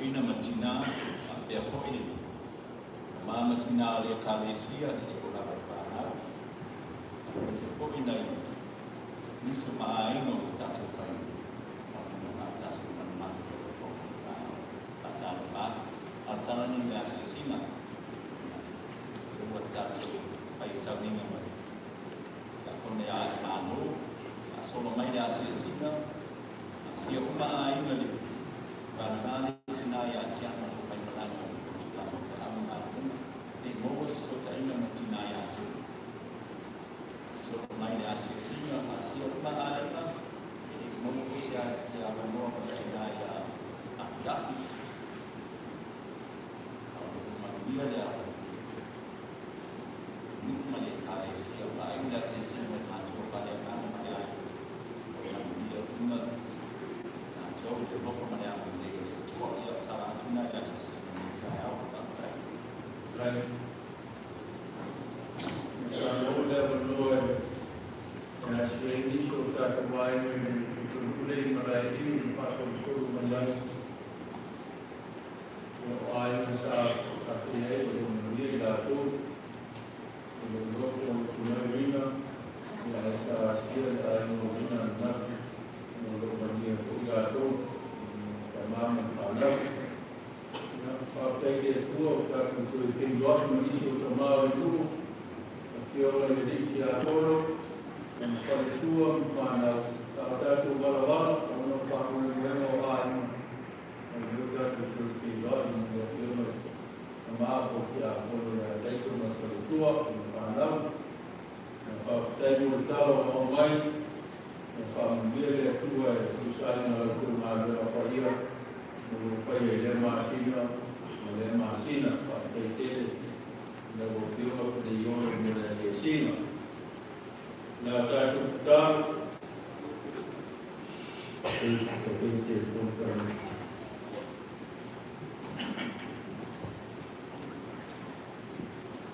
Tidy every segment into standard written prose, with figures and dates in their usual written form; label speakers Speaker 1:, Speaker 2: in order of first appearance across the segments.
Speaker 1: ina matina pe foi ma matina le kalesia ke ora fana se foi na isso mai no tato fai na tato na atala ni na sina o tato fai sabina ma sa con ya mano solo mai da sina sia uma ainda ali para ya tiana no fai malana la fa ama e mo so taina matina ya tu so mai da sina asia uma ainda e mo sia mo matina ya afiafi ma dia da numa le kare sia fa ainda sina ma tu fa ya ma ya dia uma na jo de mo fa ma ya
Speaker 2: Right. Low level, lower, and as we initial that why we including Malay in part of school Malay. I was affiliated with the Datu, the local Marina, as here I know enough, the local Datu, the Mam and Pala. After tua que tu tem dois ministros tomaram tu que ora ele disse a todo para tua para para tu balabar não para o mesmo ano eu já tu tem dois ministros tomaram porque a todo é feito na tua para ter o tal online para ver a tua tu sai na tua na faria no faria de le masina para que la gobierno de yo de la vecina la ta el que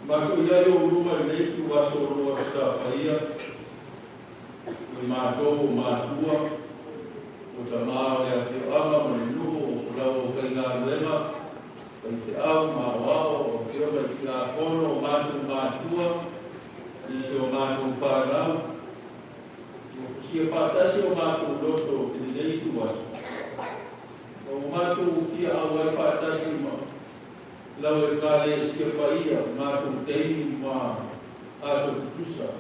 Speaker 2: Baku ya yo rumah ni tu waso rumah sa paia matou matua o tamao le se ama menu o la o fenga lema se au mawao o kio le tia kono matu matua i se o matu whanau o si e whatasi o matu loto i nei tu waso o matu kia au e whatasi ma lau e kare si e whaia matu teini ma aso tusa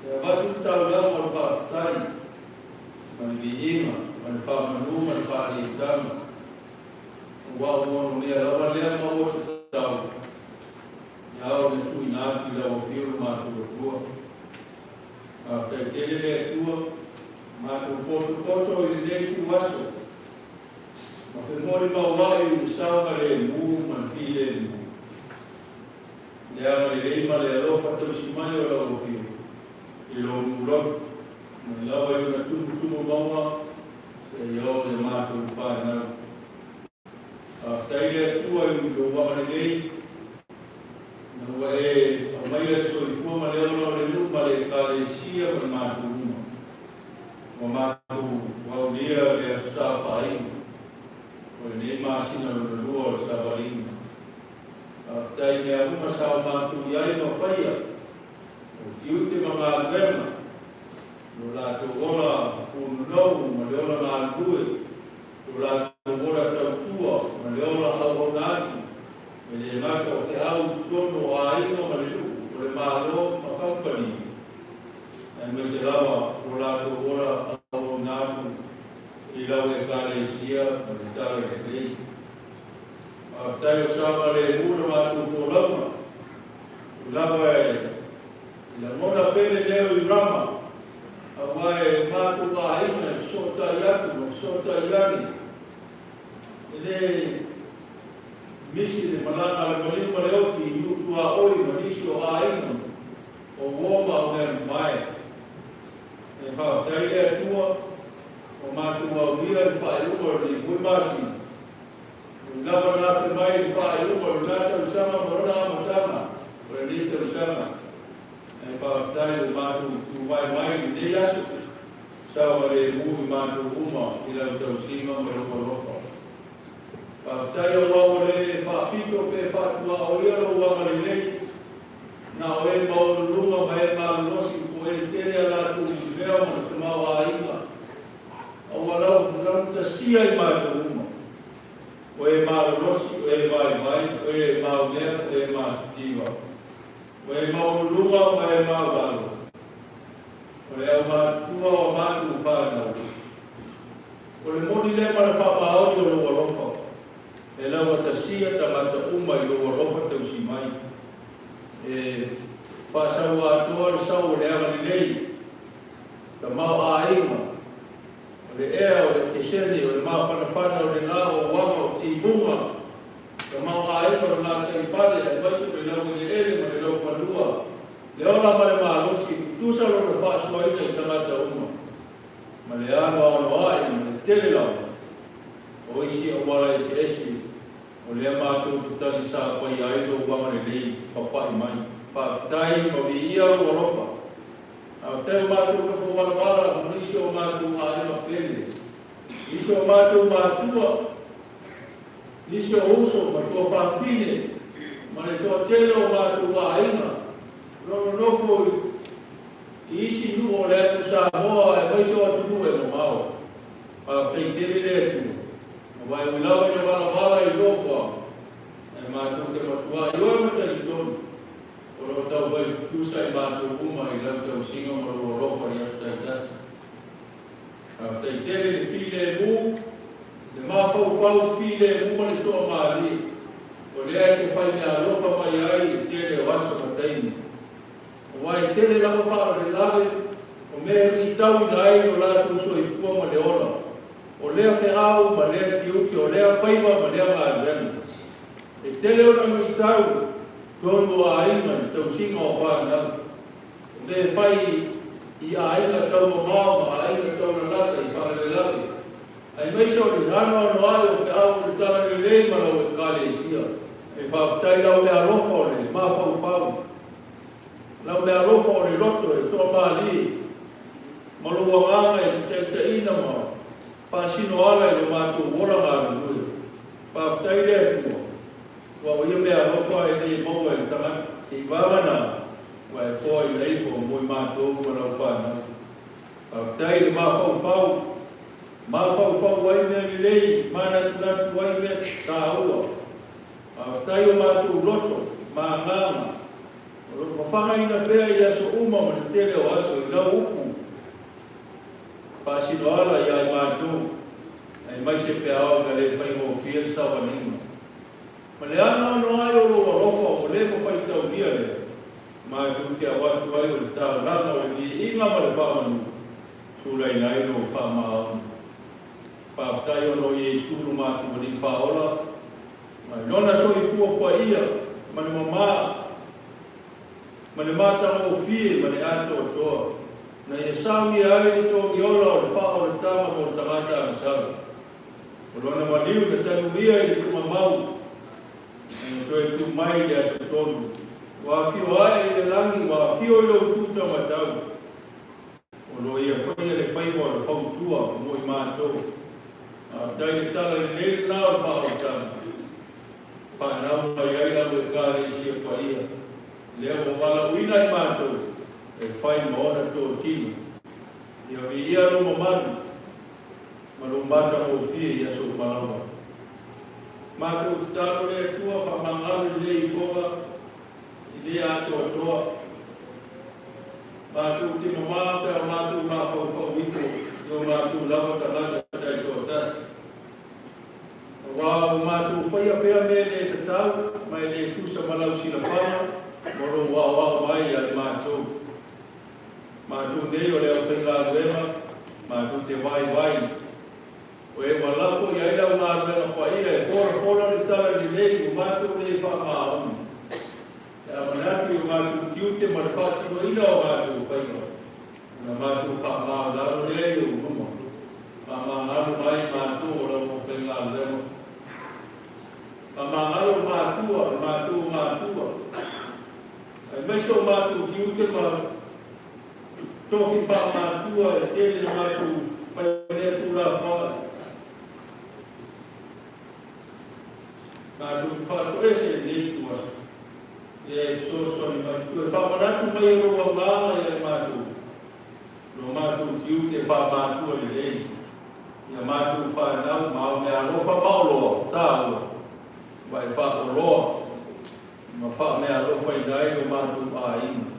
Speaker 2: e matu tau lau ma whawhatai ma ni viima ma ni whamanu ma ni whareitama wa mo ne la va le ma o tau ya o tu inati la ofiro mātua. After tele le tua, mātua poto I le tu waso. Ma fe mori mawai I saunga le mu, man fi le mu. Le ama le leima le alofa tau simai o la ofiro. I lo murot, ma lawa I una tumu maua, se iau le mātua whanau. After le tua I lo wamanelei, Nua mai so I fua ma leo no le lupa le kalesia ma matu uma. Ma matu waulia le astafai. O le masina no lua o astafai. Aftai ne uma sa matu iai no faia. O tiute ma ngāwema. No la tu ola unou ma leola ngākue. No la tu ola tautua ma leola hauonaki. Ele ngaka o te au tono a ino ma le luku, o le mālo ma kampani. Ai me se lawa o lato ora au ngāku I lau e kālesia ma le tala e lei. Aftai o sama le mura mātu fōrama. O lawa e la mona pele leo I rama. A wae mātu a ina sota iatu ma sota iani. Ele misi le malanga le malima le oti I utua oi ma nisi o aina o woma o mea mai. E whaatai le atua o mātua o mira le whaeuma le fui masi. O lawa nāwhi mai le whaeuma le nātau sama marona amatama o le nītau sama. E whaatai le mātu tuwai mai le ne asu. Sawa le mui mātu uma I lau tau sima maroma rofa. Aftai o wau le whaapito pe whaatua o ia lo wanga le nei. Na o e mauru lunga ma e maru nosi ko e tere ala tu mea ma te mau a inga. O walau tasia I mātu uma. O e maru nosi, o e vai, o e mau mea, o e mau tiva. O e mauru lunga ma e mau walo. O e au mātua o mātu whanau. O le moni le mara whapaori o lo walofa. E lau atasia ta mata uma I lo warofa tau si mai. E whaasau atoa le sau o le aga ni nei. Ta mau a inga. O le ea o le kesene o le mau whanawhana o le ngā o wama o ti bunga. Ta mau a inga o ngā tai whare e wasu pe lau ni ele ma le lau whanua. Le ora ma le maa losi tusa lo le whaasua ina I ta mata uma. Ma le ano ano ai ma le tele lau. O isi o wala isi esi. O lea mātou tutani sā pai aido wama le nei papai mai. Pāwhitai ma vi ia o warofa. Awhitai o mātou kawha wala wala ma nisi o mātou a ema pele. Nisi o mātou mātua. Nisi o uso ma tua whawhine. Ma le toa tele o mātou a ema. Rono nofo I isi nu o le atu sā moa e maiso atu nu e mo mao. Pāwhitai tele le atu. Vai ulau I wala I lofua. E mātou te matua. I oe mata I tonu. Oro tau vai tusa I mātou uma I lau tau singa maro o lofa I asu tai tasi. Aftai tere le file mu. Le mawhau file mu ma le toa maali. O lea te whai mea lofa mai ai I tere o aso mataini. O wai tere lau wha o le lave. O mea I tau I ai o lātou so I fua ma le ona. O lea wheau, ma lea tiuti, o lea whaiva, ma lea maarena. E tele ona no I tau, tono a aina, I tau singa o whanau. O lea whai I aina tau mamau, ma aina tau na lata I whanelelawe. Ai meisa o le rana o noai o wheau o le tala le lei marau e kāle isia. E whaafitai lau lea rofa o le, maa whau. Lau lea rofa o le loto e toa maali. Malua nganga e te ina maa. Whaasino ala I lo mātou ora ngāru nui. Whaaftai lea tua. Wa o ia mea rofa e nei maua I tangata. Se I wāngana, wa e fōa I leifo mui mātou marau whānau. Whaaftai le mā whau. Mā whau wai mea ni lei, mana natu wai mea tā ua. Whaaftai o mātou loto, mā ngāma. O lo whawhanga pēr I aso uma ma te tele o aso I lau upu. Pasino ala I ai mātou, ai mai se pe au ka le whai mo fia sa wanima. Ma le ana ano ai o rofa o le mo whai tau nia le, tu te awatu ai o le tālanga o le inga ma le whamanu. Sura i nai no whamau. Whaftai o no i suru mātu o ni whaola. Mai nona so i fua pa ia, ma le mamā. Ma le mata o fie, ma le ato o toa. Na ia saumi ai i tō i ola o le wha o le tama mo le tangata a masara. O lona maniu le tanu ia i le kumamau. Ina toi tu mai le aso tonu. Wa fio ai i le langi, wa fio i lo tuta matau. O lo ia whaia le whaima o le whautua o mo i mātou. A tai le tala le nei nā o wha o le tama. Whanau mai ai lau e kāre sia pa ia. Lea o wala uina i mātou. E whai maona tō tina. Ia vi ia lo mamanu. Ma lo mata o fie ia so malawa. Mātou staro le tua whamangalu le i whoa. I le ato atoa. Mātou te mamā pēr mātou mā whau wifo. Io mātou lawa tangata tai tō tasi. Wā o mātou whaia pēr me le tatau. Mai le kusa malau sila whama. Moro wā mai a mātou. Mātou nei o leo whainga ruema, mātou te wai. O e malafo i aina o ngā ruema pa ia e fora ni tala ni nei o mātou nei wha māunu. E a manatu i o mātou tiute ma le whātino ina o mātou whainga. Na mātou wha māunaro nei o ruma. Ma māunaro mai mātou o lau o whainga ruema. Ma māunaro mātua. E meso mātou tiute ma tofi wha mātua e tēne na mātou whainea tūra whaia. Mātou whātua e se nei tuasa. E sosoni mai. Tue whamanatu mai e roa ngāma e mātou. No mātou tiute wha mātua le rei. Ia mātou whanau mao mea rofa maoloa, tāua. Vai wha o roa. Ma wha mea rofa i nai o mātou āina.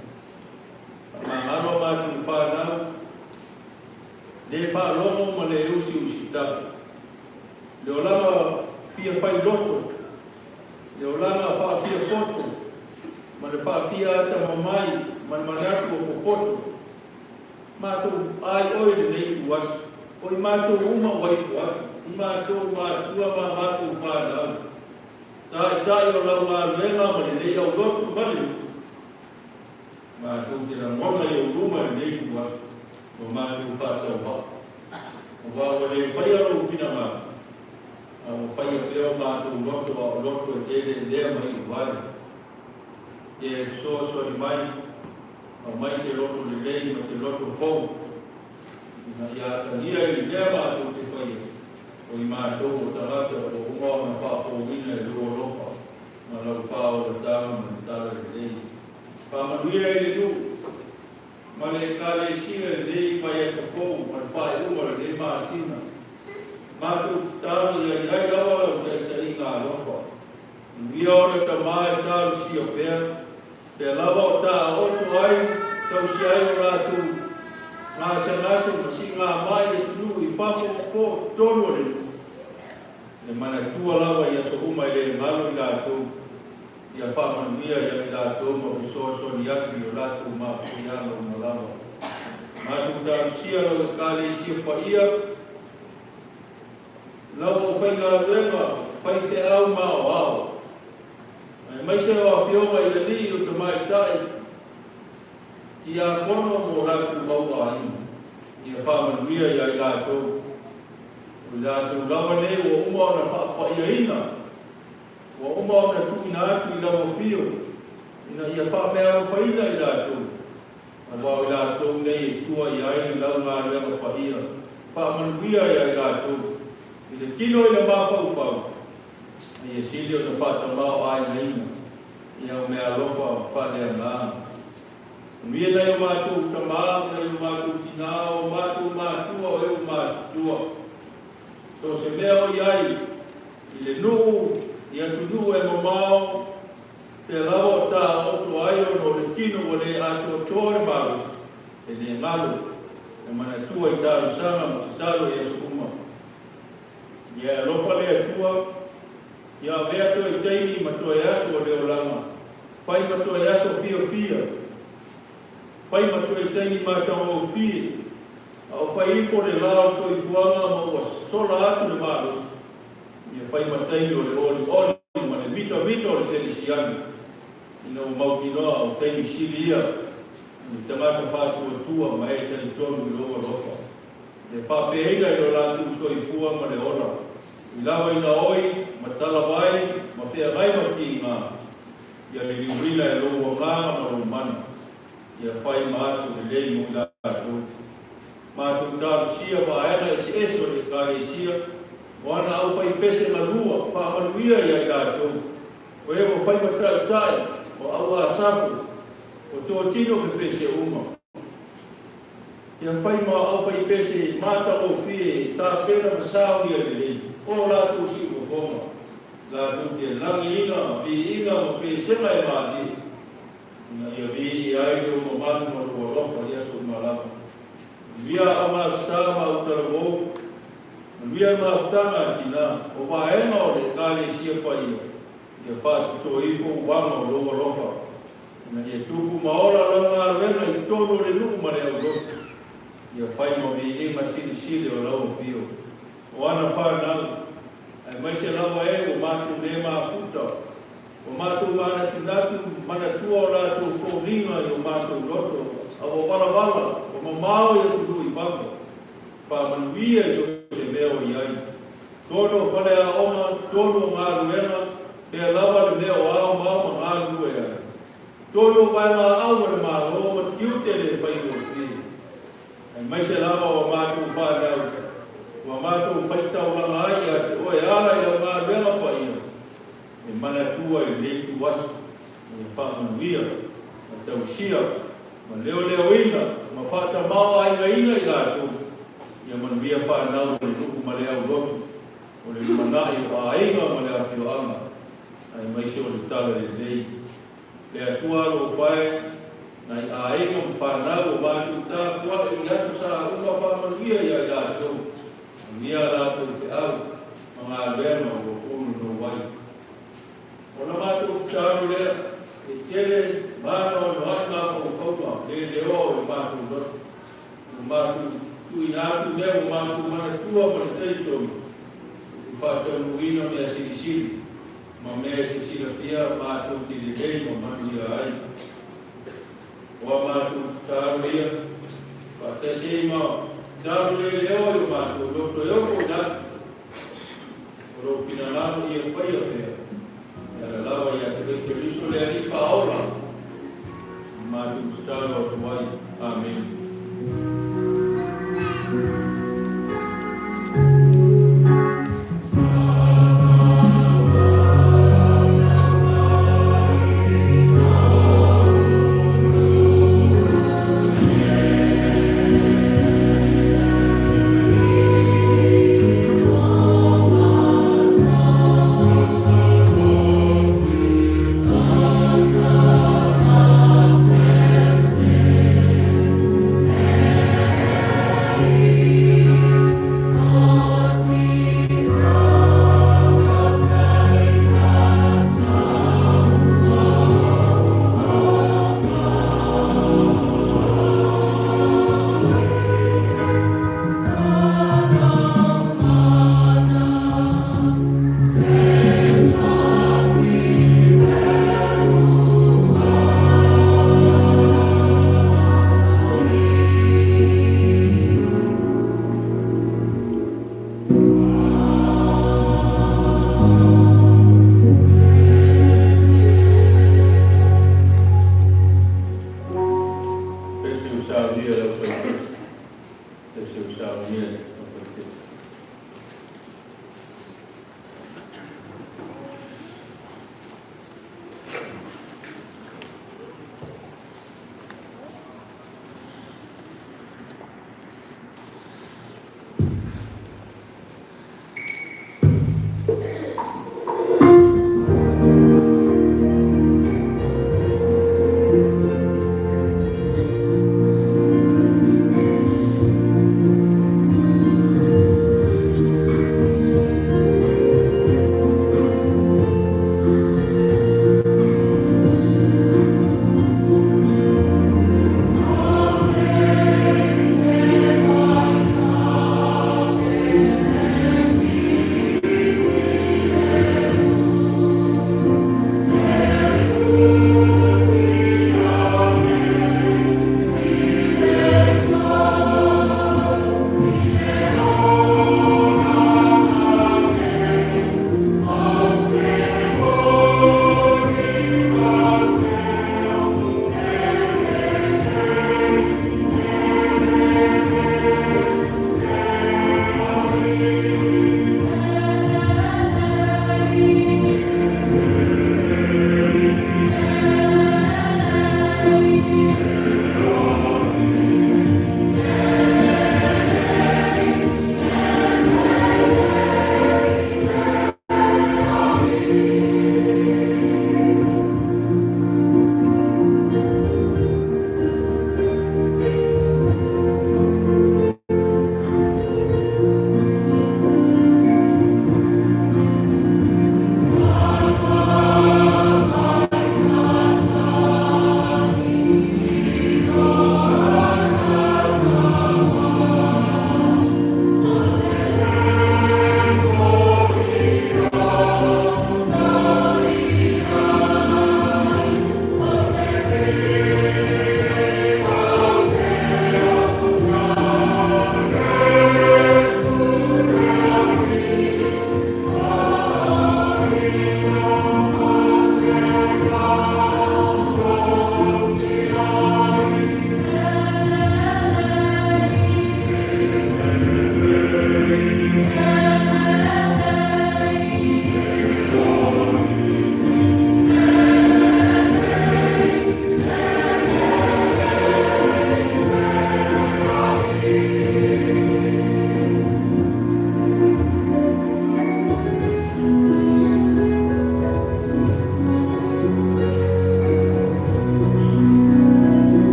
Speaker 2: Ma ano mātou whanau, le whalomo ma le usi tapu. Le olanga fia whai loto, le olanga wha fia poto, ma le wha fia ata mamai, ma le manatu o popoto. Mātou ai oi le nei tuasu, oi mātou uma waifu atu, i mātou mātua ma mātou whanau. Tai o lau ngā ruenga ma le nei au lotu mani. Mātou te ramona i o ruma nei kua o mātou whātau hau. O wā o le whaia rau whina mā. O whaia pēo mātou loto o loto e tēne lea mai i wāre. E so ni mai, o mai se loto le lei ma se loto fau. Ina ia tania i lea mātou te whaia. O i mātou o tarata o unga o na whāwhauina e lua lofa. Ma lau whāo le tāma ma te tāra le lei. Whamanuia e le nu, ma le kāle sia le nei whai asa fōu, ma le whai umara le māsina. Mātou tāna ia i ai lawa lau te i ngā lofa. Ia ora ta mai tāru sia pēr, pēr lawa o tā oto ai, tau si ai o rātou. Ngā sangasu, ma si ngā mai e tunu i whamo ko tono le. Le mana tua lawa i aso uma i le ngalo i rātou. Ia whamanuia ia i rātou ma visoso ni aki o rātou ma whiana o malawa. Mātou tāru sia lau e kāle sia pa ia. Lau o whainga ruenga, whai te au ma o au. Mai se o a whionga i ali o te mai tai. Ki a kono mo rātou mau a ina. Ia whamanuia ia i rātou. O rātou lawa ne o uma o na whapa ia ina. Wa uma o na tuina atu i lawa whio. Ina ia whamea o whaina i rātou. A wau i rātou nei e tua i ai i lau ngā rewa pa ia. Whamanuia ia i rātou. I le tino i la mawhau whau. Ia sili o na whatamau ai na ina. Ia o mea lofa whanea ngā. Mia nei o mātou tamau, nei o mātou tinao, mātou mātua o eu mātua. So se mea o iai, i le nuu, i atu nuu e mamau, te lawa tā oto ai o no le tino o le ato tōre maru, e le ngalu, e mana tua i tāru sanga, mo te tāru e aso uma. Ia lofa le atua, ia vea to e teini ma to e aso o le olanga, whai ma to e aso fia fia, fai matu e taini mātau o fi, o fai ifo le lao so i fuanga ma ua sola atu le maros, ia fai matai o le oli, ma le mita o le teni siani, ina o mauti noa o taini sili ia, ni tangata whātua tua ma e tani tonu i loa lofa. Le whapeina i lo lātu so i fua ma le ona, i lawa ina oi, ma tala vai, ma whea gai ma ki ngā, ia le liurina e loa ngā ma lo mana, ia whai maasu le lei mo i lātu. Mātu tāru sia wa aena e si eso le kāre sia, o ana au whai pese na lua, whaamanuia ia i lātu. O e mo whai matai, o au a safu, o tō tino ke pese uma. Ia whai ma au whai pese māta o fie, tā pena masau ia le lei, o lātu si o whonga. Lātu te langi ina, vi ina mo pese mai māti. Ia vi i aido mo manu mo rua lofa, ia so malama. Via a masama o taramo, via mastanga tina, o vaenga o le kale sia pai, ia whātu tō ifo wanga o loa lofa. Na ia tuku maora langa rena i tōno le nuku mare au lotu. Ia whai mo mi inga sili o lau fio. O ana whanau, ai mai se lawa e o mātu ne mā futa. O mātu mana tinatu, mana tua o rātu fōringa i o mātu loto. A o wala, o mamao i atu i whaka. Pāmanuia i so se meo i ai. Tono whare a oma, tono ngā ruena, pēr lawa le meo ao mao ma ngā rue ai. Tono vai ngā au le mā roma, tiute le whai o si. Ai mai se lawa o mātu whānau. O mātu whaitau langa ai a te oe ara i au ngā ruena pa ina. E mana tua i leitu wasu. E whāmanuia, a tau sia. Ma leo ina, ma whata mau aina ina i lātu. Ia man via whanau le nuku ma leo lotu. O le manai o ainga ma leo whioanga. Ai mai se o le tala le lei. Le atua lo whae, nai ainga ma whanau o mātu tā kua i asu sa unga whamanuia i ai lātu. Mia lātu te au, ma ngā lema o unu no wai. O na mātu tāru lea, e tele mana o noai ngā whakawhauma, le leo o mātu lotu. O mātu tui nātu mea o mātu mana tua mana teitonu. I whātau muina mea siri, ma mea te sira whia mātu te le lei ma manu ia ai. O mātu tāru ia, whātai se ma tāru le leo o mātu lotu e ofo nātu. O ro whina nātu ia whaia mea. Ia lawa ia te kei te riso le ani whaola. Mātu tāru o tuai. Amen.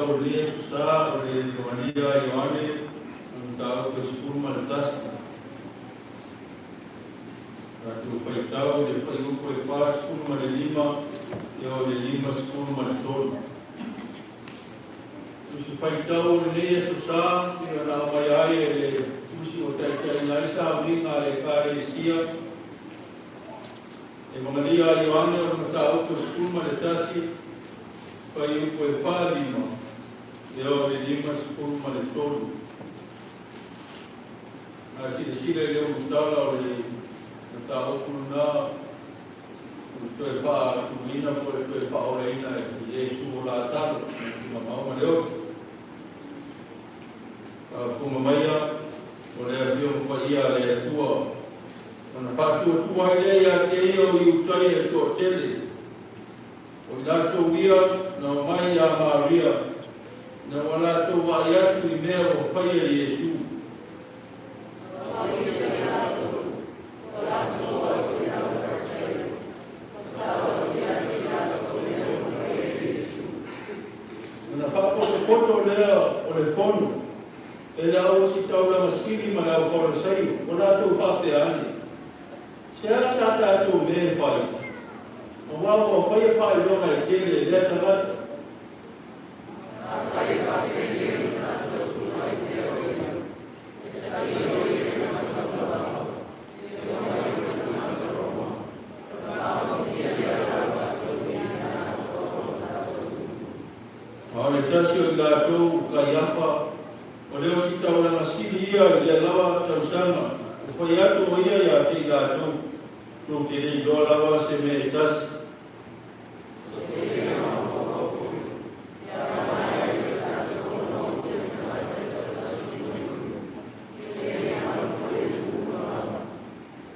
Speaker 2: o le sa o le Maria Ioane tau ke sepuluh maletas atu faitau le faiupu e wha sepuluh male lima e o le lima sepuluh male tolu tusi faitau le le sa e o na mai ai e le tusi o taitai ngai sa winga le kare sia e Maria Ioane o matau ke sepuluh maletasi faiupu e wha lima e o le lima sepuluh male tolu sila leo mutala o le tau kuna to e wha kumina po e to e wha ora ina e Yesu o la salo ma mauma leo fuma maia o le afio mpa ia le atua mana whātua tua i lea te ia o i utai e tō tele o i lato ia na mai a Maria na walato wa iatu i mea o whaia Yesu poto lea o le fono e le au si tau la masiri ma lau fora sei o nātou whapeane se ara sa tātou me whai o wau o whai whai longa i tele lea tangata tasi o tātou ka iafa o leo si tau la masiri ia i le lawa tausanga o whai atu o ia ia te i tātou tō te rei doa lawa se me e tasi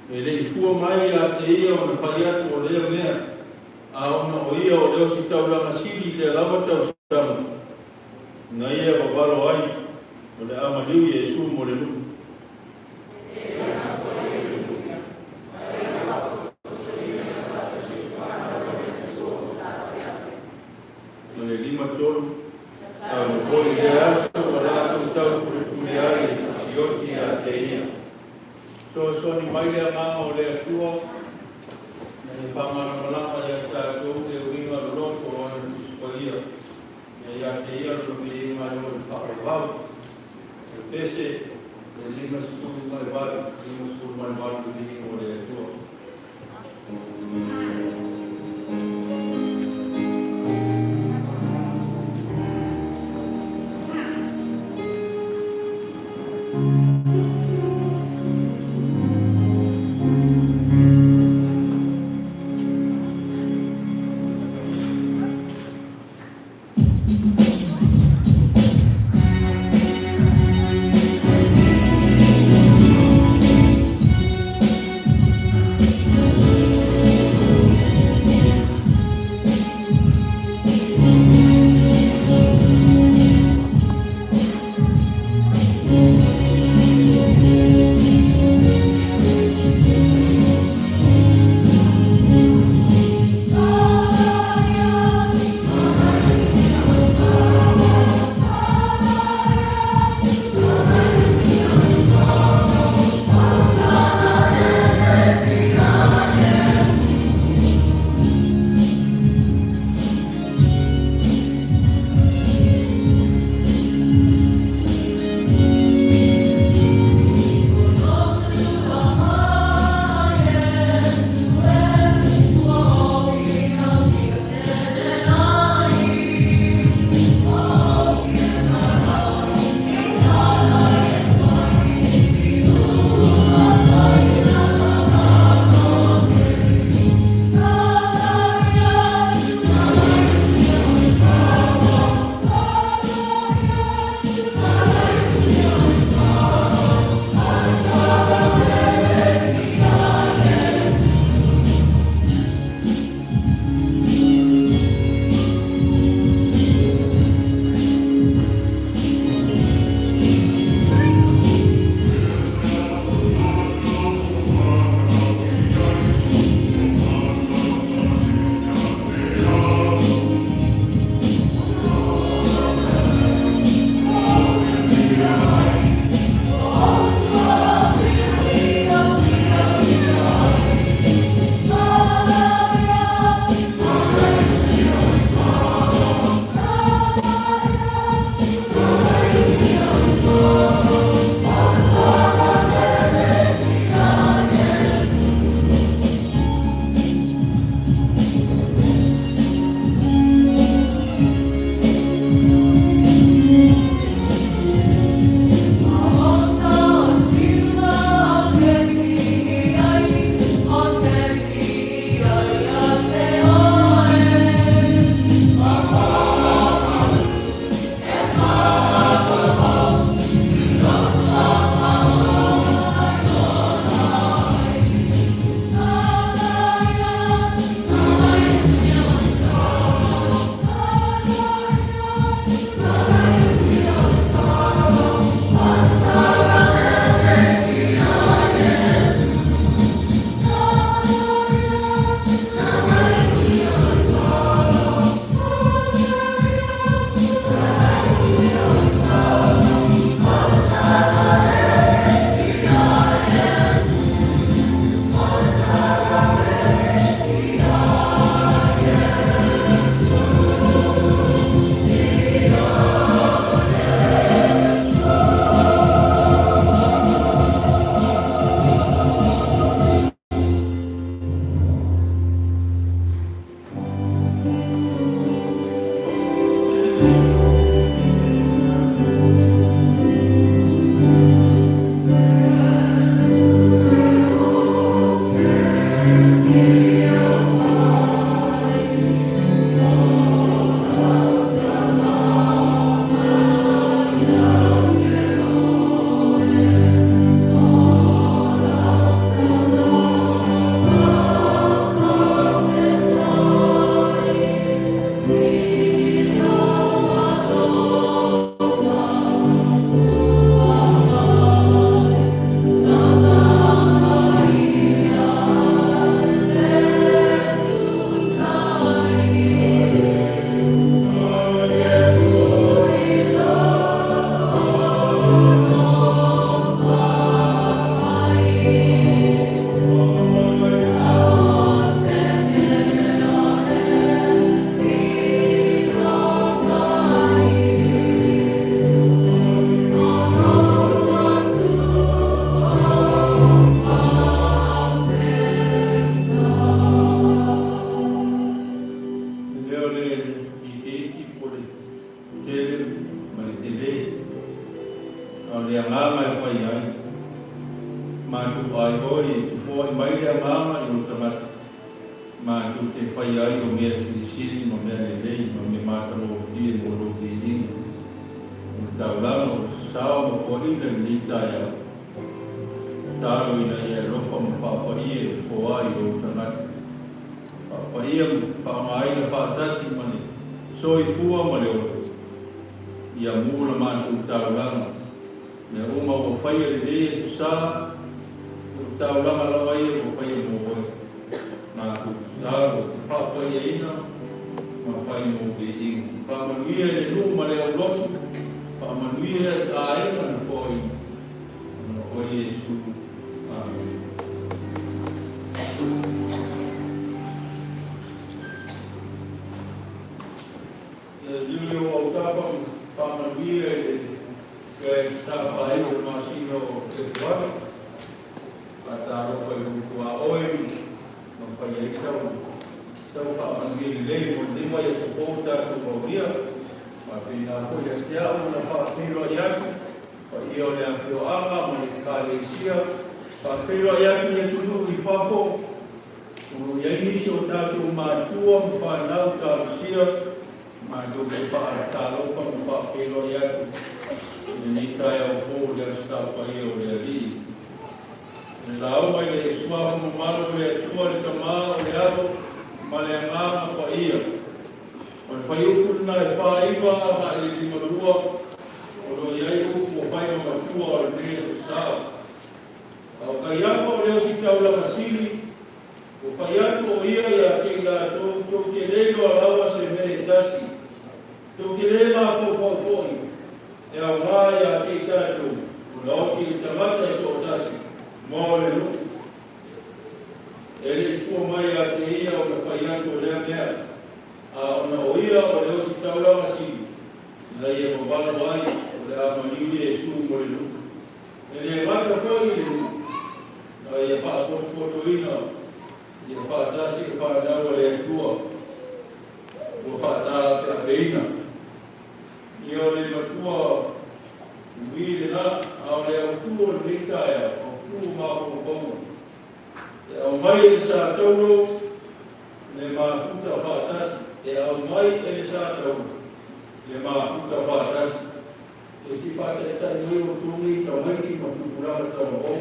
Speaker 2: e rei fua mai a te ia o na whai atu o leo mea a ona o ia o leo si tau la masiri i le lawa tausanga na ia babalo ai o le amaliu Yesu mo le lupu. O le lima tolu, au le poli le aso, o le aso tau kure ai, sioti a te ia. So ni mai le amanga o le atua, na le pamana malama ia tātou le uinga lorofo o le kusikoia. Ya te ia lo me mai o le whakawau. E pese, e lima sepuluh mai wale, lima sepuluh mai wale o le atua. le ngama e whai ai. Mātu ai hoi, tu fōi mai le ngama i o tamata. Mātu te whai ai o mea sirisiri, no mea lelei, no me mātalo o fie, mo lo ke inga. O taulanga o sao mo fōi le nita ia. Tāro ina ia lofa mo whaapaia e fōai o tamata. Whaapaia whaamai na whaatasi mani. Soi fua ma le o. Ia mula mātu taulanga. Me uma o whaia le lea su saa. O taulanga lawa ia o whaia mo hoi. Mātu tāro te whaapaia ina. Ma whai mo ke inga. Whaamanuia le nu ma le au lotu. Whaamanuia a ena na fōi. O Yesu. Amen. Julio o tapa whaamanuia ke tawhai o masino ke tuana. Pataro whai kua oe, no whai e sau. Sau whaamanuia lei mo lima e whakouta kumoria. Mapina hoi a te au na whaafiro i aku. Whai o lea whio anga, mo le kāle isia. Whaafiro i aku e tunu i whafo. Uru iainisi o tātou mātua, mwhanau tāusia. Ma do me fa ta lo pa mo fa pelo ya ni ta ya fo le sta pa yo le di la o mai le sua mo malo le tu le tama le abo ma le nga pa ia o fa yo ku na fa iba ma le di mo lua o lo ya yo mo fa yo ma tu o le sta o ka ya fo le si ta la masili o fa ya ko ia ya ke la to ke le lo ala se me tasi. Tō ki le mā fōfōfōi, e au ngā ia te tātou, o la oti i tamata e tō tasi, mō le luku. E le fua mai a te ia o na whaianto lea mea, a o na o ia o le osi taulama si, la ia mo wano ai, o le amaniwi e su mo le luku. E le mata whoi le luku, na ia whaapoto ina, ia whaatasi e whanau le atua, o whaatara pe a peina. Ia o le matua uile na, a o le autua le ritaia, o kū māwhau whaunga. E au mai e sa tauro, le māwhuta whaatasi. E au mai e sa tauro, le māwhuta whaatasi. E si whata e tai mui o tūngi, ka maiti ma tukurara tau o.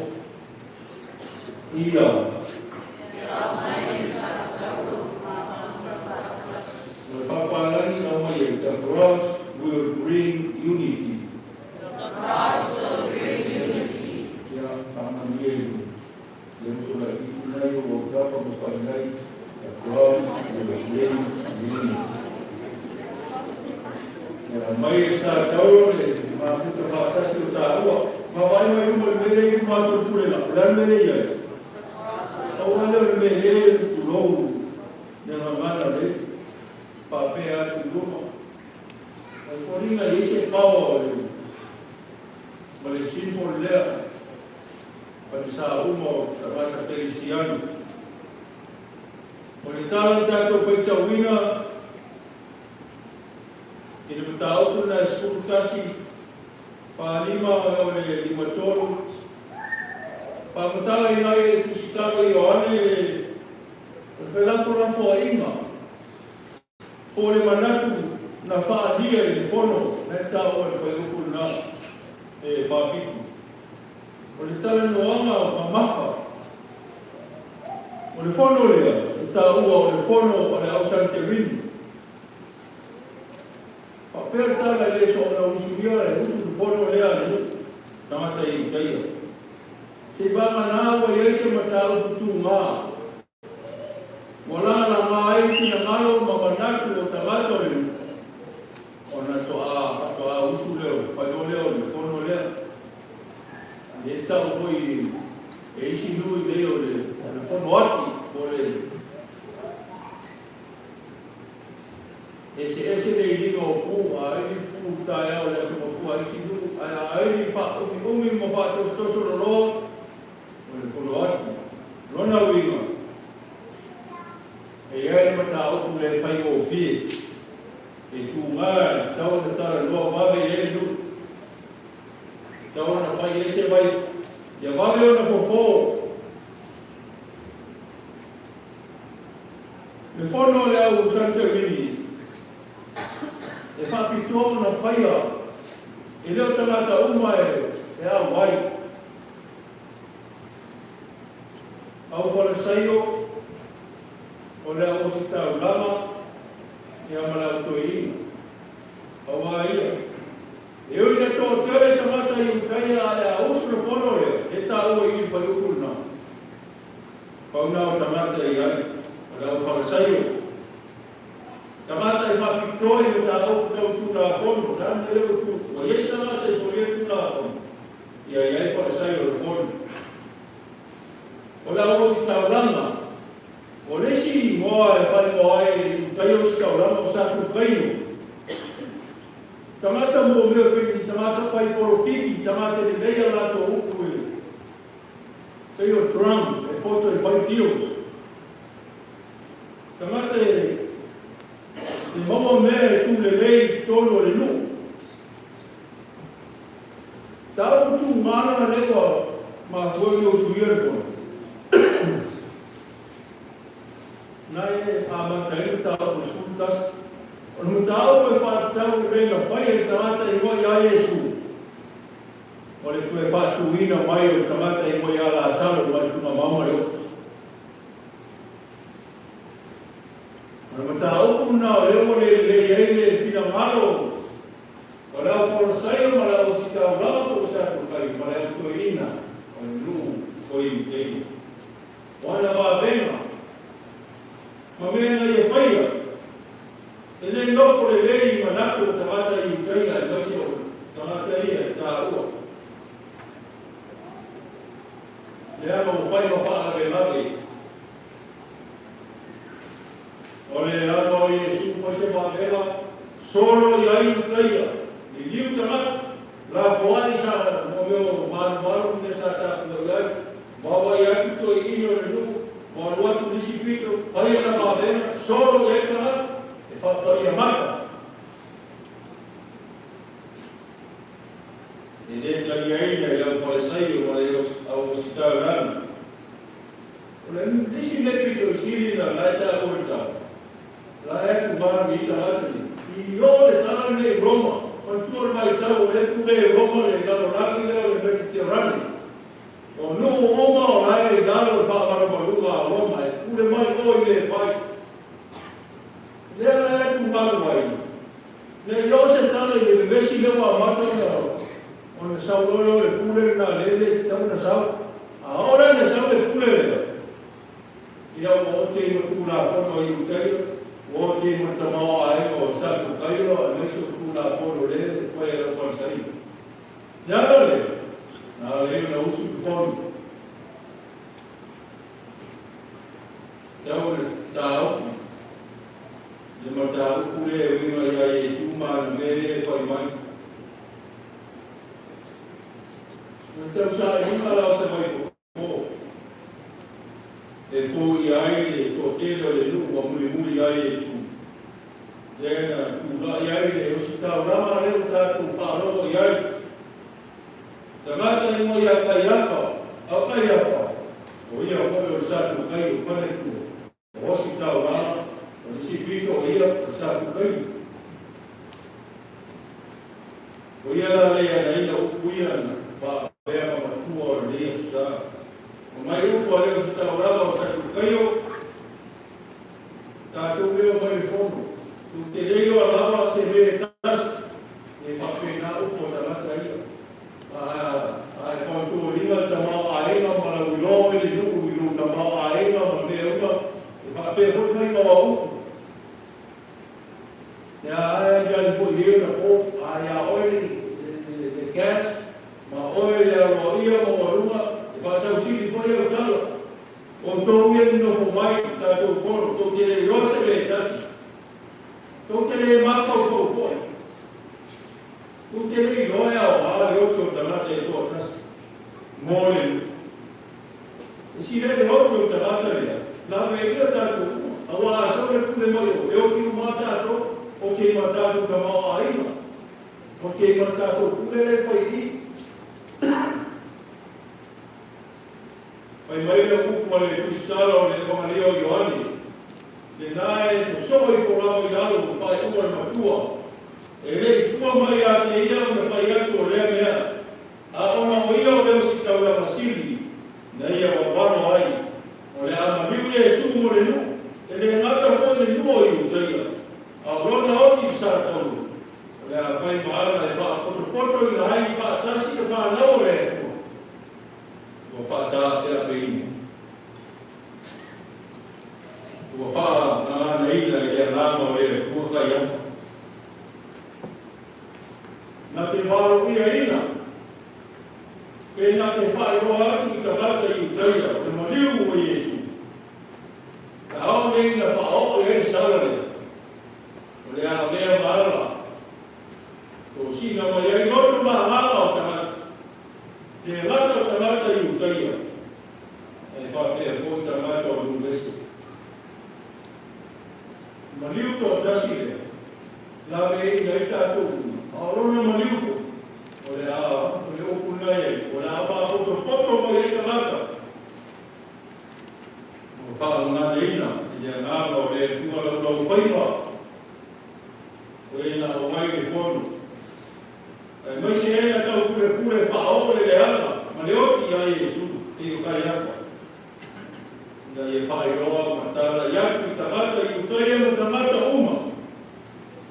Speaker 2: Ia. E au mai e sa tauro, le whapalani au mai e ta cross will bring unity. The cross will bring unity. Ya, tangan dia. Yang sudah ditunai beberapa berbagai. The cross will bring unity. Ya, mai sa tahu le, masuk ke atas itu tahu. Bapak ibu itu berbeza macam tu le, bukan berbeza. Awal berbeza pulau yang mana le, papaya tu rumah. Forina ese pau le símbolo lea para sa umo trabalha feliciano o le tato foi tauina e le tau na escutasi pa lima o le limatoro pa mutala ina e kusitaba i oane le felafora fo inga o le manatu na whaalia i whono, na tāua e whaiuku na e whawhiku. O le tala noanga o mamafa. O le whono lea, e tāua o le whono o le Ausang Te Rini. Whapea tala le so o na usuria e usu le whono lea le tamata i utaia. Se banga nāua i eise ma tāu putu ngā. Mola na ngā eisi na ngalo ma manatu o tamata le ona toa usu leo, whaio leo, le whono lea. E tau hoi, e isi nui leo le whono ati, o le. Ese le ilinga o pū, a aini pū tae au le asuma fua isi nui, a aini umi ma whātostoso rolo, o le whono ati. Rona winga. E ai mata oku le whaio o fie. E tu ngā, tau na tara loa mawe e lu. Tau na whai e se vai. Ia wale o na fofo. Me whono le au Santorini. E whapitoa na whaia. E leo tangata uma e a wai. Au whalasaio, o lea o si tau lama, e a malau toina. Au a ia. E ui na tō tere tamata i utai a le a usu na whono lea, e tā ua i whai ukuna. Pau nao tamata i ai, o lea o whalasaio. Tamata i whapitoi no tā au tau tūna a whono, tāna leo tū. O yes tamata i whoria tūna a whono. Ia i ai whalasaio o whono. O la o si tauranga, o resi moa e whai moa e tai o si tauranga o sātu kaino. Tamata mo mea pēni, tamata whai porotiki, tamata ni leia lato uku e. Pei o drum, e poto e whai tios. Tamata e mama mea e tu le lei tono le nu. Tau tu mana lewa ma hoi o suiere whona. Nai a mantainu tau o skultas. O mutau e whātau e reina whai e tamata i moi a Iesu. O le tue whātuina mai o tamata i moi a la salo mai tuma mauma leo. O mutau puna o leo le eile fina malo. O leo whorosai ma leo si tau rapa o sa tukai ma leo tuina. O nu o i mteina. O ana wa venga. Ma mea na ia whaia. E le nofo le lei manako o tamata i utaia e masi o tamata ia tā ua. Le ama o whai ma whaara le lage. O le ano i Iesu whase whaela, solo i ai utaia. I liu tamata, la whaai sa mo meo manu ne sa tāpuna iai. Mawa i atu to i ino le nuku. Ma luatu nisi pito, whai na mawena, solo i eka e whapai a mata. E le tali aina i au whalesai o wale au si tau rana. O le nisi le pito i sirina lai tā orita. Lai atu manu i ta atani. I o le tala ne Roma. Mantua mai tau le pule Roma le nalo rangi leo le Mediterrani. O no oma o lai nalo whaamara maluga a Roma e pule mai o i le whai. Lea e tu malu mai. Ne yo se tala i le vesi lewa a mata o ne sau lolo le pule na lele tau na sau. A ora ne sau le pule lea. Ia o te ima tūna whono i uteio, o te ima tamao a eko o sāku kairo, a neso tūna whono le, koe e la whansari. Nāra le. Nā leo na usu tu whonu. Tau le tā ofi. Le ma tā uku le e wina i a Iesu ma na me e whai mai. Na tau sa e wina lao se mai ko. E fō i ai le tō tēleo le nuku wa muli a Iesu. Lena tūla i ai le osi tau rama leo tātou whāromo i ai. Tamata ni mo ia kai afa, au kai afa. O ia whoi o sātu kai o pane tua. O osi tau rama, o nisi pito o ia o sātu kai. O ia la lea na ina upu ia na pa bea mamatua o lea sa. O mai upu a leo si tau rama o sātu kai o. Tātou leo mai whono. Tu te leo a lama se me tasi. E whapena upu o tamata ia. Ai kontu ringa tamau ainga mana ulo le nuku ulo tamau ainga mana me uma e fa pe fo fai ma u ya ai ya fo ye na o ai a oile de gas ma oile a mo ia mo ruma e fa sa usi fo ye tala o to ye no fo mai ta to fo to ke yo se le tas to ke le ma fo fo tu te rei roia o ala le oto tamata e tō tasi. Mōrenu. E si rei oto tamata rea. Nā me ira tātou. Awa asau le pule mai o. E o ki uma tātou. O ke ima tātou tamau a ima. O ke ima tātou pule le whai i. Pai mai le upu le kristala o le kamaleo Ioani. Le nae so i whorama i alo o whai ua le matua. E rei fua mai a te ia o le whai atu o rea mea. A ona o ia o leo si tau la masiri. Na ia wa wano ai. O le ama miu Yesu mo le nu. E le ngata fo le nu o i utaia. A rona oti sa tau. O le a whai maara e wha poto i la hai wha tasi e wha lau le tua. O whata te a peini. O wha ngana ina i le ngama o le kua kai afa. Na te wharo ia ina. E na te whai roa atu i tamata i utaia. O le mariu o Yesu. Ka hao ne ina wha o e salare. O le ana mea maara. O sina mai ai noto maa maa o tamata. Le lata o tamata i utaia. E whapea fo tamata o nubese. Maliu to tasi le. Lawe e ngai tātou. Aorona maliu fo. O le a, o le oku nai. O le a wha poto mai e tamata. O wha ngana ina. I a ngāma o le kua lau whaiwa. O e na o mai ke whonu. Mai se ena tau kule whao le leana, ma le oti a Yesu, e o kai apa. Na e whai roa, matara, iaku i tamata, i utaia mo tamata uma.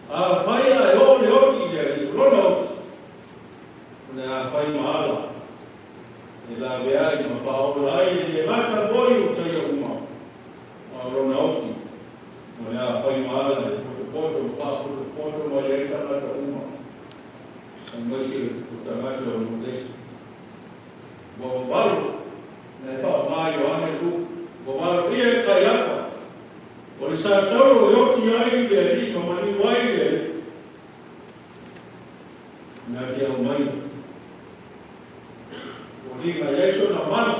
Speaker 2: A whai a e o le oti i rona oti. Na a whai maala. E la vea i ma whao lai, le mata boi utaia uma. A rona oti. Na a whai maala, e poto, ma e tamata uma. Masi o tamata o nudesi. Wawalo, na e wha mai o ane ku, wawalo ia e kai afa. O le sa tauro e oti ai le li, ma mani wai le. Na te au mai. O li ma Yesu na mana.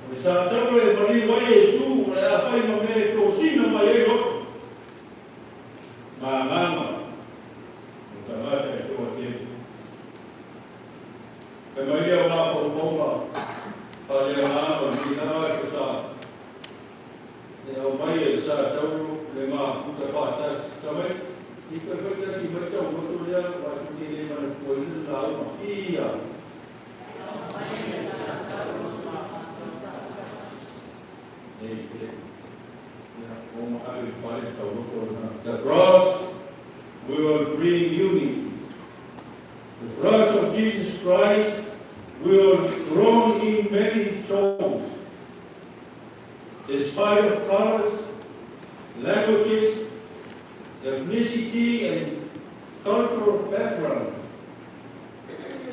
Speaker 2: O le sa tauro e mani wai Yesu, o le a whai ma me prosina mai e roto. Mama, o tamata e toa te. E mai lea o nga whauwhauma, pa lea ngāma, mi ngā e sa. E au mai e sa tauru, le mā puta whātas, tamai, i ka whaitasi mai tau motu lea, wa tuki ne mana kua ina la uma. Ia. The cross will bring unity. The cross of Jesus Christ will grow in many souls. Despite of colors, languages, ethnicity, and cultural background,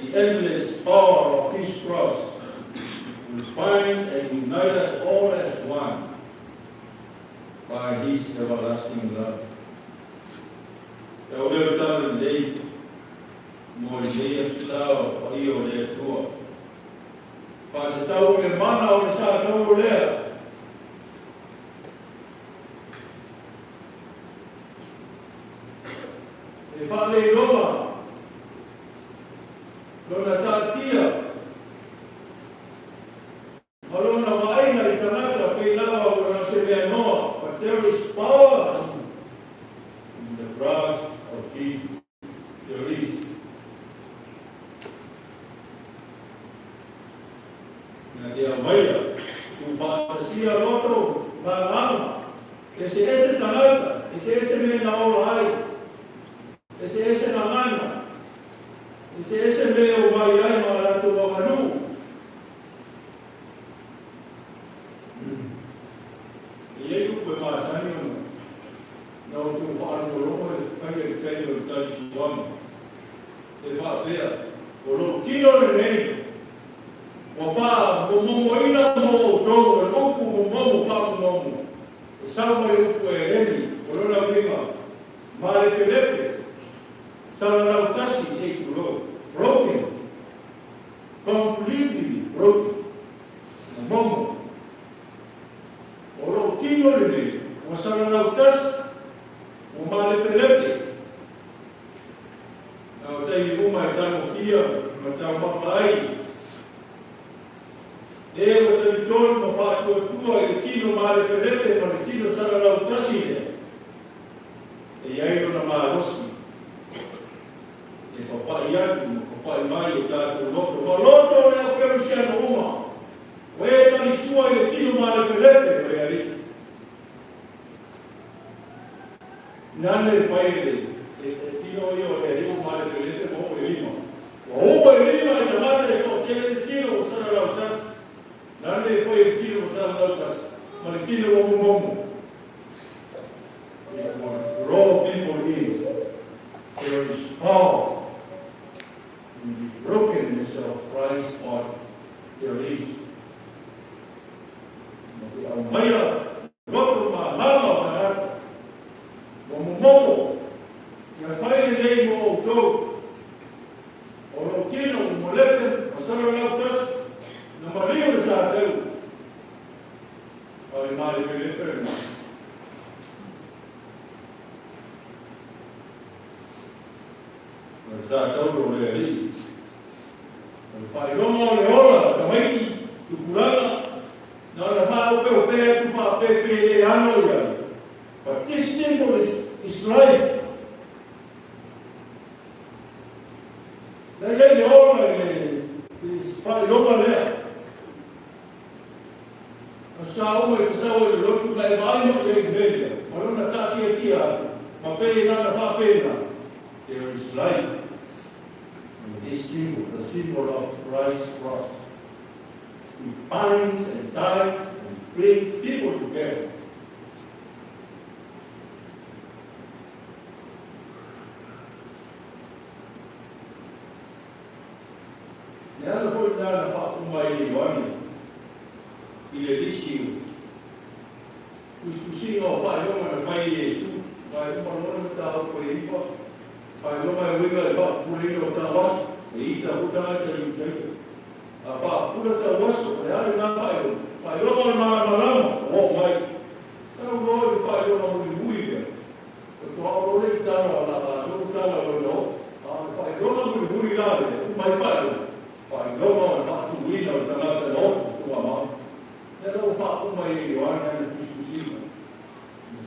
Speaker 2: the endless power of His cross will bind and unite us all as one by His everlasting love. E o leo tāna lei, mo lei a whistao, i o lea tua. Wha te tau le mana o le sa tau lea. E wha le roma, lona tātia, malona waaina I tanaka, pei lawa o na se mea noa, but there is power in the cross of Jesus. There is. Na te amaia, tu whaatasia loto, ngā ese tangata, ese me na ola ai, ese na ngana, ese me o mai ai ma rato o manu. E ei upe māsani o na o tu whaano rongo e whai e tei o taisi wami. E whaapea, o lo tino le nei, o wha mo momo ina mo o tongo, e oku mo momo wha mo momo. E sao mai upu e eni, o lona winga, ma lepe lepe, sao lau tasi te kuro, broken, completely broken, o momo. O lo tino le nei, o sao lau tasi, o ma lepe lepe. Na o tei uma e tano fia, ma tau mawhai. E o te tonu ma whātua tua i tino mare perepe, ma le tino sararau tasine. E iairo na māroski. E papai atu, papai mai o tātou loto. Wa loto o leo perusiano uma. O e tani sua i le tino mare perepe, o e ari. Nane whaere, e tino i o le rimo mare perepe, mo o e lima. O e lima e tamata e kau tele le tino o sararau tasine. Nande foi il tiro sa lautas, ma il tiro o momo. Raw people in. There is power in the brokenness of Christ's heart. There is. Maya, goto ma lava tarata. Momo. Ya fai nei mo to. O lo tino mo lete, sa lautas. Na mario sa teu. Ai mare perepe. Na sa teu le ri. Na fai roma le ola, ta maiti, tu kuranga. Na la fa o pe tu fa pe ano ya. But this symbol is life. Na le ola le fai roma le. Sa uma e sa o lotu mai vai no le media. Marona ta tia. Ma pe na fa pena. There is life in this symbol, the symbol of Christ's cross. It binds and ties and brings people together. Nella folgana fa un mai il è rischio. Questo signo fa come fai Gesù, ma non sta poi fa come vuoi fa pure io ta was, e ta puta ta in a fa pure ta was, e alle na fa come ma oh mai. Sarà un po' fa come vuoi. Tu ora le ta la fa solo ta la no. Fa come vuoi là, mai fa. Fa come fa tu vuoi ta la no, tu ama. E non fa come io, anche discussione.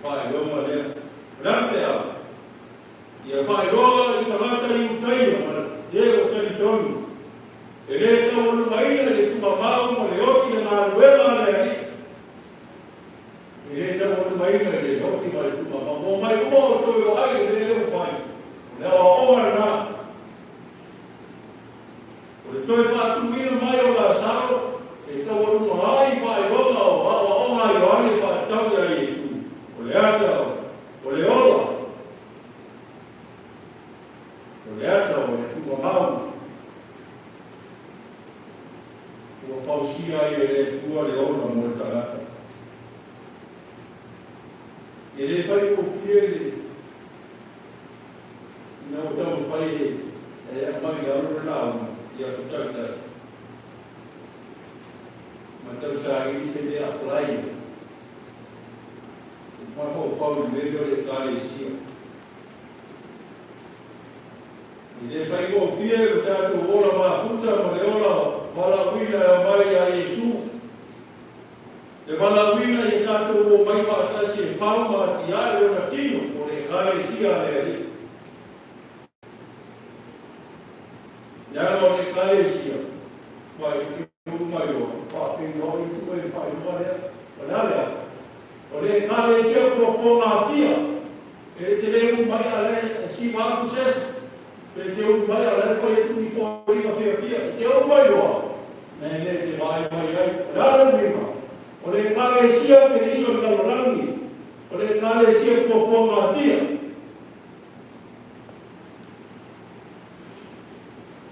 Speaker 2: Fai Roma le Raffaele. E fai Roma in tamata in taio, ma Diego Talitoni. E le tavolo maina le tua mamma, le occhi le manuela le e le tavolo maina le occhi ma le tua mamma, ma mai molto io hai le devo fare. Le ho ora. Le tue fatto meno mai o la salo. E tavolo mai fai Roma o mai Ioanni fa tanto da Gesù. O le ola. O le tua mamma. O fausia e le tua le ola molta lata. E le fai confiere. Non potevamo fare magari la loro launa di ascoltare. Ma te lo sai, mi sei a playa. Ma ho fatto il meglio di tale sia. E le fai confiere, dato ora ma futa, ma le ora la guida mai a Gesù. E la guida è dato mai fatta si fa ma ti ha un attimo, le tale sia le andiamo le tale sia. Poi maior, fai noi tu e fai noi, olha cada sia propor a tia, ele te mai ale si va sucesso, perché un mai ale foi tu mi foi a fia, te o maior, ne te vai la prima, olha cada sia che dice da Rolandi, olha cada sia propor a tia.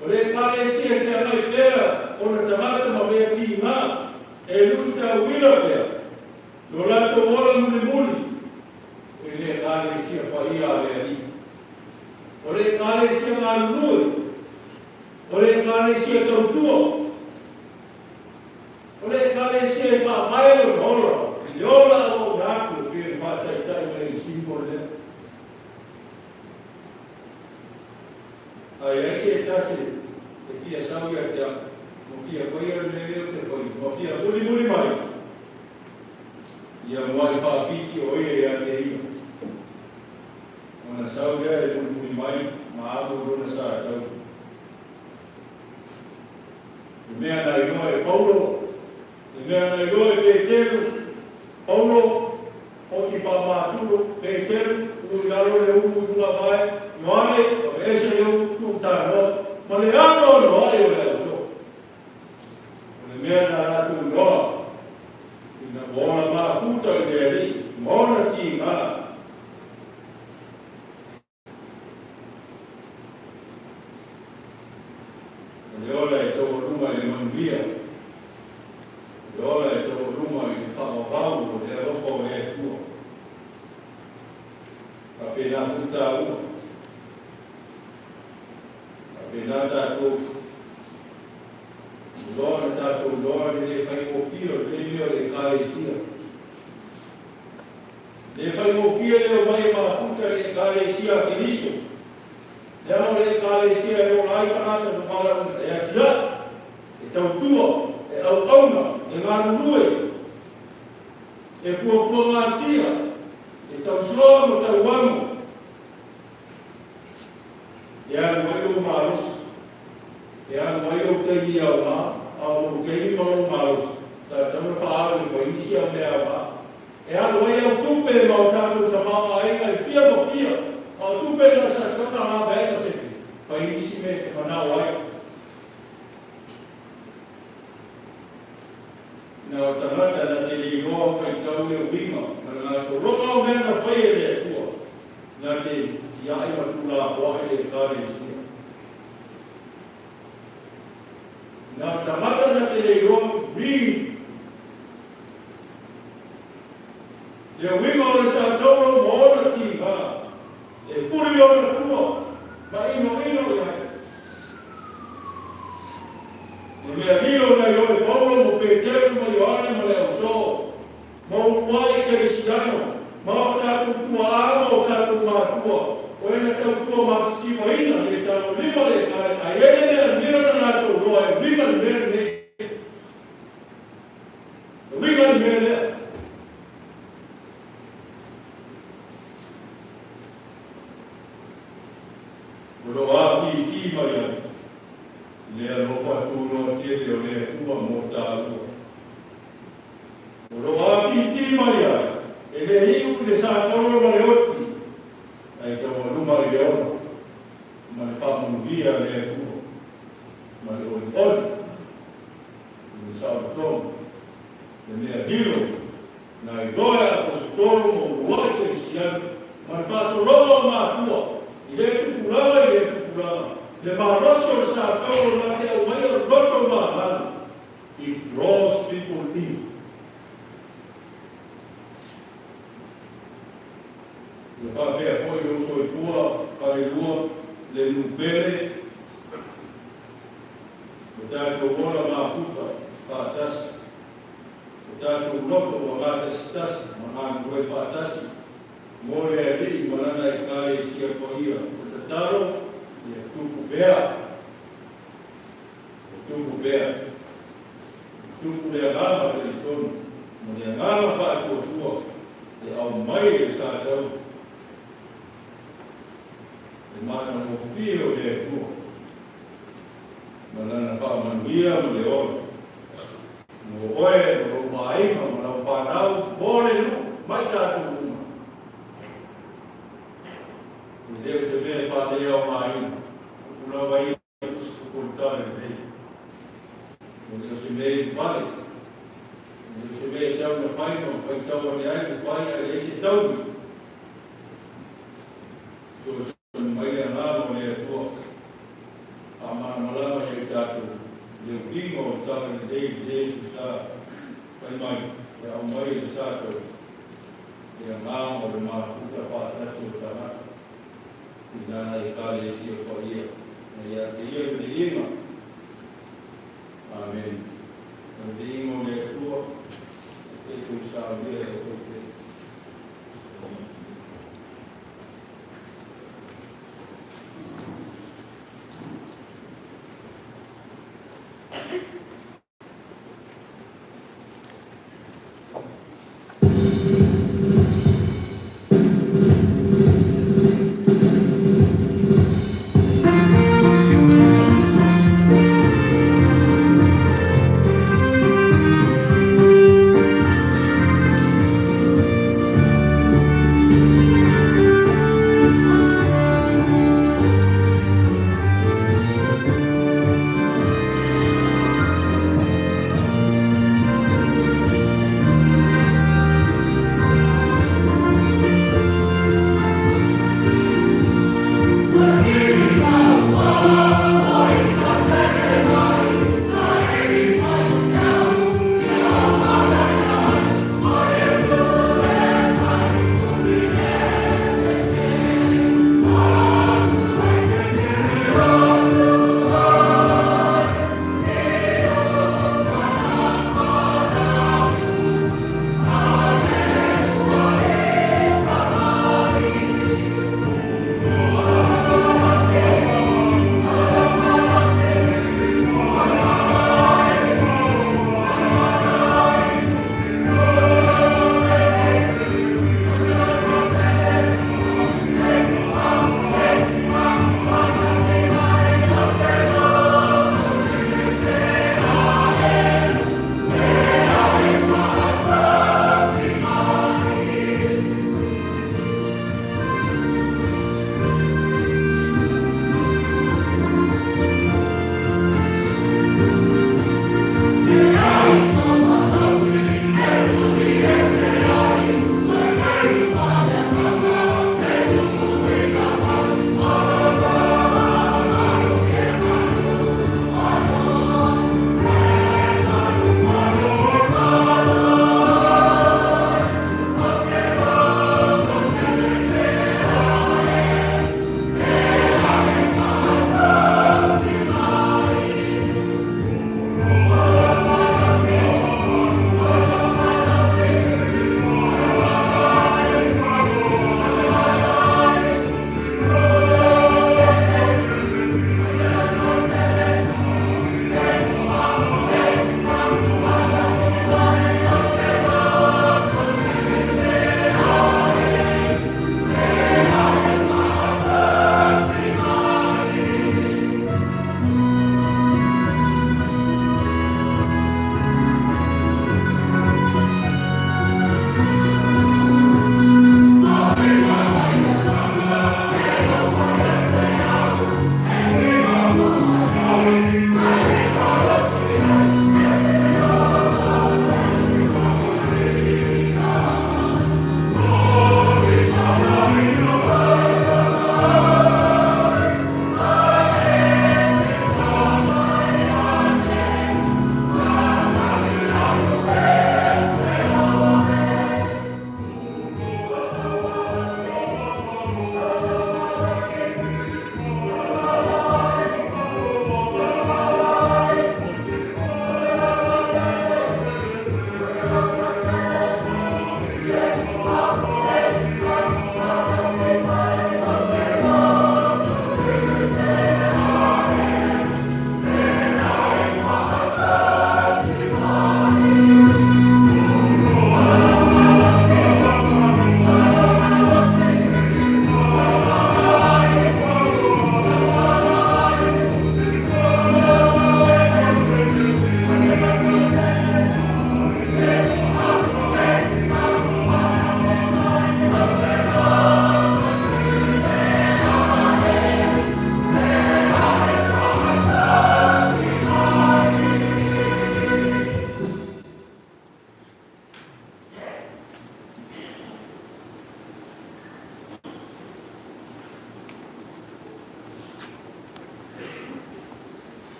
Speaker 2: Olha cada sia se a mai pera ona tamata ma me tima e luta wila pe lo lato wala muli e le kale sia paia le ri ole kale sia malui ole kale sia tortuo ole kale sia fa bailo ora yola o gato che fa tai me simbolo ai esse e tase e fia sau ia te mo fia foi o leo te foi mo fia muri mai ia mo ai fa fiki o ia te ia ona sau ia e muri mai ma abu rona sa tau mea na inoa e Paulo mea na inoa e Petero Paulo o ki whamāturo Petero Uilaro le umu tua mai, Ioane, o ese leu tu tānoa, ma le ano noa e o leo so. O le mea na atu noa, ina moana mafuta i le ali, moana ti ngā. O le ola e tau runga i le manuia, o le ola e tau runga i le whamawau o le rofo e tua. Apena futa ua. Apena tātou loa tātou loa le whai mofio, le mio le kālesia. Le whai mofio le o mai mafuta le kālesia ki liso. Le ano le kālesia e o lai kanata no mara e atia, e tautua, e au auna, e ngārurue, e pua ngātia, e tau soa mo tau wangu. E anu mai o marosi. E anu mai o teimi au mā, a o teimi mau marosi. Sa tama whaaro i whainisi au mea mā. E anu mai au tupe mau tātou tamaa ainga e fia mo fia. Au tupe na sa tama rā bēna se. Whainisi me te manau ai. Nā o tangata na te li roa whaitau e o winga. Nā so roka o mea na whai e lea tua. Nā te iai matula whae e kāre sia. Nā tamata na te lei roa ring. Lea winga o le sa tauro moona ti ngā. E furi o na tua. Ma ino e ai. E mea lilo na i oi Paulo mo Petero mo Ioane mo leo so. Mo uai Cristiano. Ma o tātou tua ama o tātou mātua. O ena tautua mātiti mo ina, e tāno lima le kāre, a ene mea mira na nātou roa, e winga ni mea ne. E winga ni mea nea. O lo awhi mai ai, lea lofa tūroa tete o lea tua mō tālua. O lo awhi mai ai, e le hiu le sā toro na le oti, ai te o luma i le ono, ma le whamungia le e fua, ma le oi oni, le sao tono, le mea hiro, na i doia o se toro mo uai Cristiano, ma le whasoroa mātua, i le tukuranga, le maroso o sa toro na te au mai o roto mahana, it draws people in. Le whapea foi o soi fua, parelua, le nupele, o tātou ora mafuta, whātasi, o tātou roto o mātasi tasi, manāna koe whātasi, mōre a rei, manana e kāre sia whaia, o tataro, e tuku bea, o tuku bea, tuku le agama te tonu, mo le agama whātua tua, e au mai e sa tau, e mata mo fio le tua. Malana whamanuia mo le ora. Mo oe, mo maima, mo lau whanau, mōre nu, mai tātou uma. I leo se mea whanea o maima, kura wai, kukurutare mei. Mo leo se mea i pare. Mo leo se mea tau na whaima, whai tau ane ai, ku whai a le se tauni. Mai a nāno le atua, a mana malama e tātou, leo pingo o tātou ni dei Jesu sā, pai mai, e au mai e tātou, e a ngāmo le māwhuta whātasi o tāmata, i nāna e kāre e si o kua ia, e ia te ia me inga. Amen. Te ingo le atua, Jesu sā mea o koe.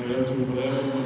Speaker 3: yetu Ibrahim